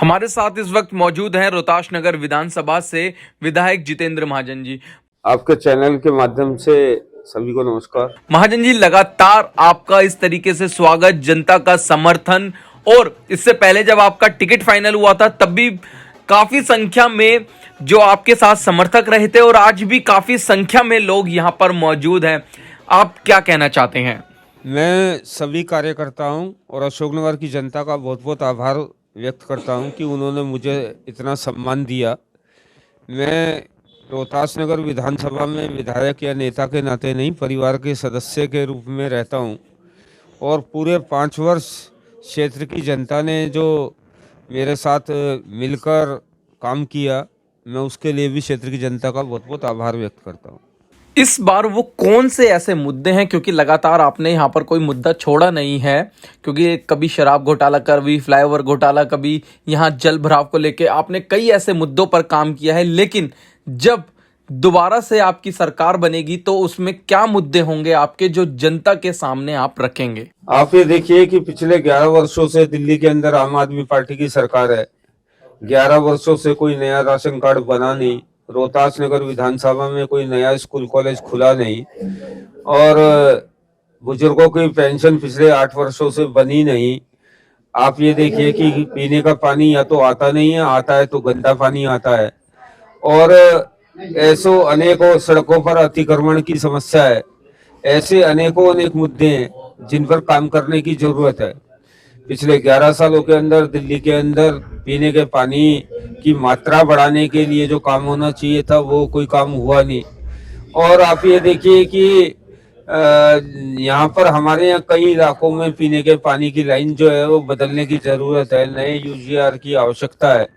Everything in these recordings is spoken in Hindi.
हमारे साथ इस वक्त मौजूद हैं रोहतास नगर विधानसभा से विधायक जितेंद्र महाजन जी। आपके चैनल के माध्यम से सभी को नमस्कार। महाजन जी, लगातार आपका इस तरीके से स्वागत, जनता का समर्थन, और इससे पहले जब आपका टिकट फाइनल हुआ था तब भी काफी संख्या में जो आपके साथ समर्थक रहे थे, और आज भी काफी संख्या में लोग यहाँ पर मौजूद हैं। आप क्या कहना चाहते हैं? मैं सभी कार्यकर्ताओं और अशोकनगर की जनता का बहुत बहुत आभार व्यक्त करता हूं कि उन्होंने मुझे इतना सम्मान दिया। मैं रोहतास नगर विधानसभा में विधायक या नेता के नाते नहीं, परिवार के सदस्य के रूप में रहता हूं, और पूरे 5 वर्ष क्षेत्र की जनता ने जो मेरे साथ मिलकर काम किया, मैं उसके लिए भी क्षेत्र की जनता का बहुत बहुत आभार व्यक्त करता हूं। इस बार वो कौन से ऐसे मुद्दे हैं, क्योंकि लगातार आपने यहाँ पर कोई मुद्दा छोड़ा नहीं है, क्योंकि कभी शराब घोटाला, कभी फ्लाईओवर घोटाला, कभी यहाँ जल भराव को लेके आपने कई ऐसे मुद्दों पर काम किया है। लेकिन जब दोबारा से आपकी सरकार बनेगी तो उसमें क्या मुद्दे होंगे आपके जो जनता के सामने आप रखेंगे? आप ये देखिए कि पिछले 11 वर्षों से दिल्ली के अंदर आम आदमी पार्टी की सरकार है। 11 वर्षों से कोई नया राशन कार्ड बना नहीं, रोहतास नगर विधानसभा में कोई नया स्कूल कॉलेज खुला नहीं, और बुजुर्गों की पेंशन पिछले 8 वर्षों से बनी नहीं। आप ये देखिए कि पीने का पानी या तो आता नहीं है, आता है तो गंदा पानी आता है, और ऐसो अनेकों सड़कों पर अतिक्रमण की समस्या है। ऐसे अनेकों अनेक मुद्दे हैं जिन पर काम करने की जरूरत है। पिछले 11 सालों के अंदर दिल्ली के अंदर पीने के पानी की मात्रा बढ़ाने के लिए जो काम होना चाहिए था वो कोई काम हुआ नहीं। और आप ये देखिए कि यहाँ पर हमारे यहाँ कई इलाकों में पीने के पानी की लाइन जो है वो बदलने की जरूरत है। नए यूजीआर की आवश्यकता है,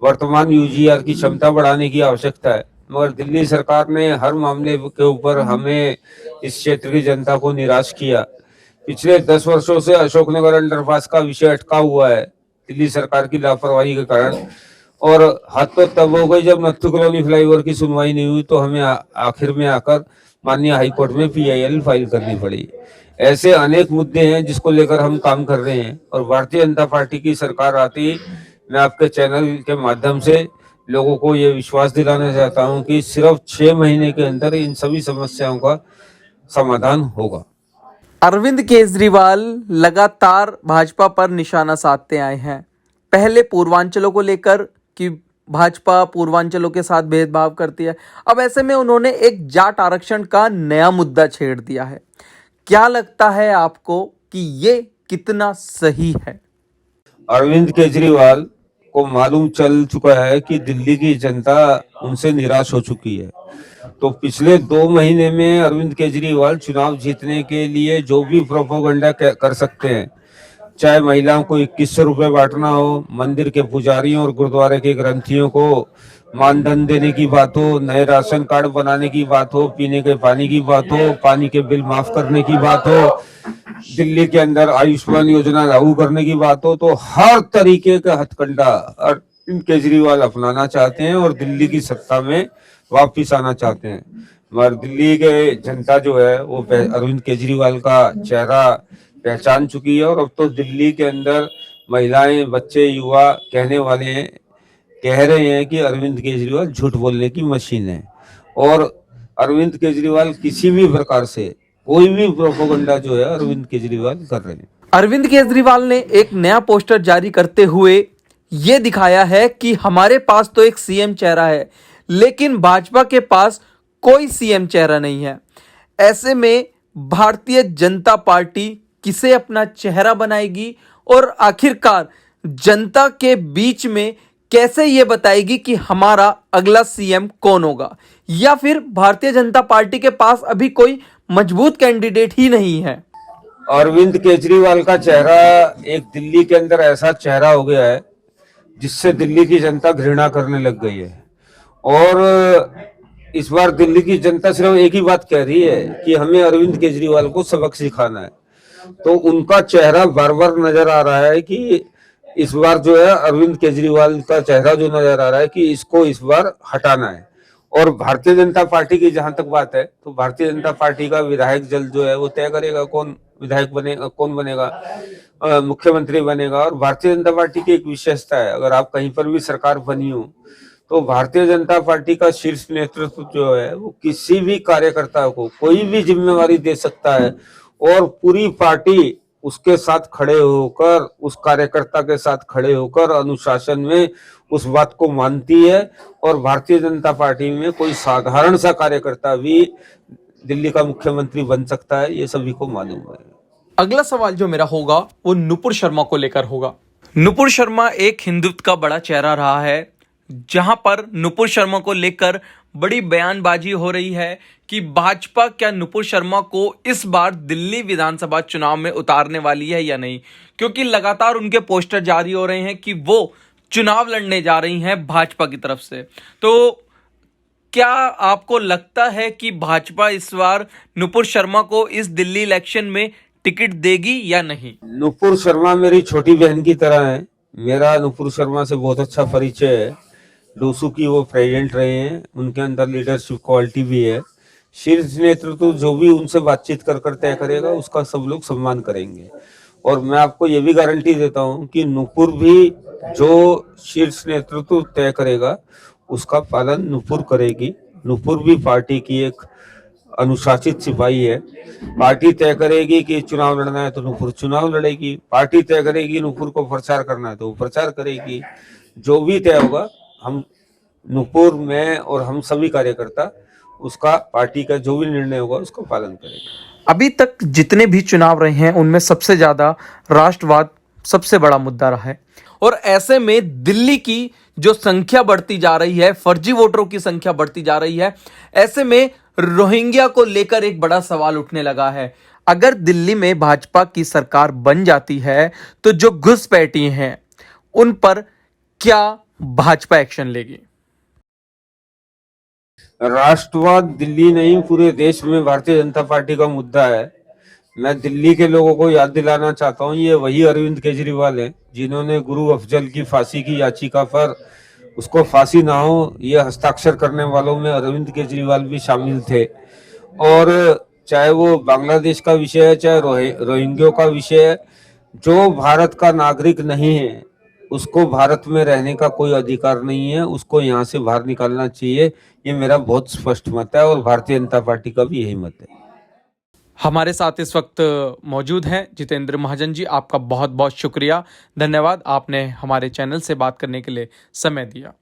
वर्तमान यूजीआर की क्षमता बढ़ाने की आवश्यकता है, मगर दिल्ली सरकार ने हर मामले के ऊपर हमें, इस क्षेत्र की जनता को निराश किया। पिछले 10 वर्षों से अशोकनगर अंडरपास का विषय अटका हुआ है दिल्ली सरकार की लापरवाही के कारण, और हद तो तब हो गई जब नत्थू कॉलोनी फ्लाईओवर की सुनवाई नहीं हुई तो हमें आखिर में आकर माननीय हाईकोर्ट में PIL फाइल करनी पड़ी। ऐसे अनेक मुद्दे हैं जिसको लेकर हम काम कर रहे हैं, और भारतीय जनता पार्टी की सरकार आती ही मैं आपके चैनल के माध्यम से लोगों को ये विश्वास दिलाना चाहता हूं कि सिर्फ 6 महीने के अंदर इन सभी समस्याओं का समाधान होगा। अरविंद केजरीवाल लगातार भाजपा पर निशाना साधते आए हैं। पहले पूर्वांचलों को लेकर कि भाजपा पूर्वांचलों के साथ भेदभाव करती है, अब ऐसे में उन्होंने एक जाट आरक्षण का नया मुद्दा छेड़ दिया है। क्या लगता है आपको कि ये कितना सही है? अरविंद केजरीवाल को मालूम चल चुका है कि दिल्ली की जनता उनसे निराश हो चुकी है, तो पिछले 2 महीने में अरविंद केजरीवाल चुनाव जीतने के लिए जो भी प्रोपोगंडा कर सकते हैं, चाहे महिलाओं को 2100 रुपए बांटना हो, मंदिर के पुजारियों और गुरुद्वारे के ग्रंथियों को मानधन देने की बात हो, नए राशन कार्ड बनाने की बात हो, पीने के पानी की बात हो, पानी के बिल माफ करने की बात हो, दिल्ली के अंदर आयुष्मान योजना लागू करने की बात हो, तो हर तरीके का हथकंडा अरविंद केजरीवाल अपनाना चाहते हैं और दिल्ली की सत्ता में वापिस आना चाहते हैं। मगर दिल्ली के जनता जो है वो अरविंद केजरीवाल का चेहरा पहचान चुकी है, और अब तो दिल्ली के अंदर महिलाएं, बच्चे, युवा कहने वाले हैं, कह रहे हैं कि अरविंद केजरीवाल झूठ बोलने की मशीन है, और अरविंद केजरीवाल किसी भी प्रकार से कोई भी प्रोपोगंडा जो है अरविंद केजरीवाल कर रहे हैं। अरविंद केजरीवाल ने एक नया पोस्टर जारी करते हुए ये दिखाया है कि हमारे पास तो एक सीएम चेहरा है, लेकिन भाजपा के पास कोई सीएम चेहरा नहीं है। ऐसे में भारतीय जनता पार्टी किसे अपना चेहरा बनाएगी, और आखिरकार जनता के बीच में कैसे ये बताएगी कि हमारा अगला सीएम कौन होगा? या फिर भारतीय जनता पार्टी के पास अभी कोई मजबूत कैंडिडेट ही नहीं है? अरविंद केजरीवाल का चेहरा एक दिल्ली के अंदर ऐसा चेहरा हो गया है जिससे दिल्ली की जनता घृणा करने लग गई है, और इस बार दिल्ली की जनता सिर्फ एक ही बात कह रही है कि हमें अरविंद केजरीवाल को सबक सिखाना है। तो उनका चेहरा बार बार नजर आ रहा है कि इस बार जो है अरविंद केजरीवाल का चेहरा जो नजर आ रहा है कि इसको इस बार हटाना है। और भारतीय जनता पार्टी की जहां तक बात है तो भारतीय जनता पार्टी का विधायक जल्द जो है वो तय करेगा कौन विधायक बनेगा, कौन बनेगा। मुख्यमंत्री बनेगा। और भारतीय जनता पार्टी की एक विशेषता है, अगर आप कहीं पर भी सरकार बनी हो तो भारतीय जनता पार्टी का शीर्ष नेतृत्व जो है वो किसी भी कार्यकर्ता को कोई भी जिम्मेवारी दे सकता है और पूरी पार्टी उसके साथ खड़े होकर, उस कार्यकर्ता के साथ खड़े होकर अनुशासन में उस बात को मानती है। और भारतीय जनता पार्टी में कोई साधारण सा कार्यकर्ता भी दिल्ली का मुख्यमंत्री बन सकता है, ये सभी को मालूम है। अगला सवाल जो मेरा होगा वो नुपुर शर्मा को लेकर होगा। नुपुर शर्मा एक हिंदुत्व का बड़ा चेहरा रहा है, जहां पर नुपुर शर्मा को लेकर बड़ी बयानबाजी हो रही है कि भाजपा क्या नुपुर शर्मा को इस बार दिल्ली विधानसभा चुनाव में उतारने वाली है या नहीं, क्योंकि लगातार उनके पोस्टर जारी हो रहे हैं कि वो चुनाव लड़ने जा रही हैं भाजपा की तरफ से। तो क्या आपको लगता है कि भाजपा इस बार नुपुर शर्मा को इस दिल्ली इलेक्शन में टिकट देगी या नहीं? नुपुर शर्मा मेरी छोटी बहन की तरह है। मेरा नुपुर शर्मा से बहुत अच्छा परिचय है। डोसू की वो प्रेसिडेंट रहे हैं, उनके अंदर लीडरशिप क्वालिटी भी है। शीर्ष नेतृत्व जो भी उनसे बातचीत कर तय करेगा उसका सब लोग सम्मान करेंगे। और मैं आपको ये भी गारंटी देता हूँ कि नुपुर भी जो शीर्ष नेतृत्व तय करेगा उसका पालन नुपुर करेगी। नुपुर भी पार्टी की एक अनुशासित सिपाही है। पार्टी तय करेगी कि चुनाव लड़ना है तो नुपुर चुनाव लड़ेगी, पार्टी तय करेगी नुपुर को प्रचार करना है तो वो प्रचार करेगी। जो भी तय होगा, हम नुपुर, मैं और हम सभी कार्यकर्ता उसका, पार्टी का जो भी निर्णय होगा उसका पालन करेंगे। अभी तक जितने भी चुनाव रहे हैं उनमें सबसे ज्यादा राष्ट्रवाद सबसे बड़ा मुद्दा रहा है, और ऐसे में दिल्ली की जो संख्या बढ़ती जा रही है, फर्जी वोटरों की संख्या बढ़ती जा रही है, ऐसे में रोहिंग्या को लेकर एक बड़ा सवाल उठने लगा है। अगर दिल्ली में भाजपा की सरकार बन जाती है तो जो घुसपैठी हैं उन पर क्या भाजपा एक्शन लेगी? राष्ट्रवाद दिल्ली नहीं पूरे देश में भारतीय जनता पार्टी का मुद्दा है। मैं दिल्ली के लोगों को याद दिलाना चाहता हूँ, ये वही अरविंद केजरीवाल है जिन्होंने गुरु अफजल की फांसी की याचिका पर उसको फांसी ना हो ये हस्ताक्षर करने वालों में अरविंद केजरीवाल भी शामिल थे। और चाहे वो बांग्लादेश का विषय है, चाहे रोहिंग्यों का विषय है, जो भारत का नागरिक नहीं है उसको भारत में रहने का कोई अधिकार नहीं है, उसको यहाँ से बाहर निकालना चाहिए। ये मेरा बहुत स्पष्ट मत है और भारतीय जनता पार्टी का भी यही मत है। हमारे साथ इस वक्त मौजूद हैं जितेंद्र महाजन जी। आपका बहुत बहुत शुक्रिया, धन्यवाद, आपने हमारे चैनल से बात करने के लिए समय दिया।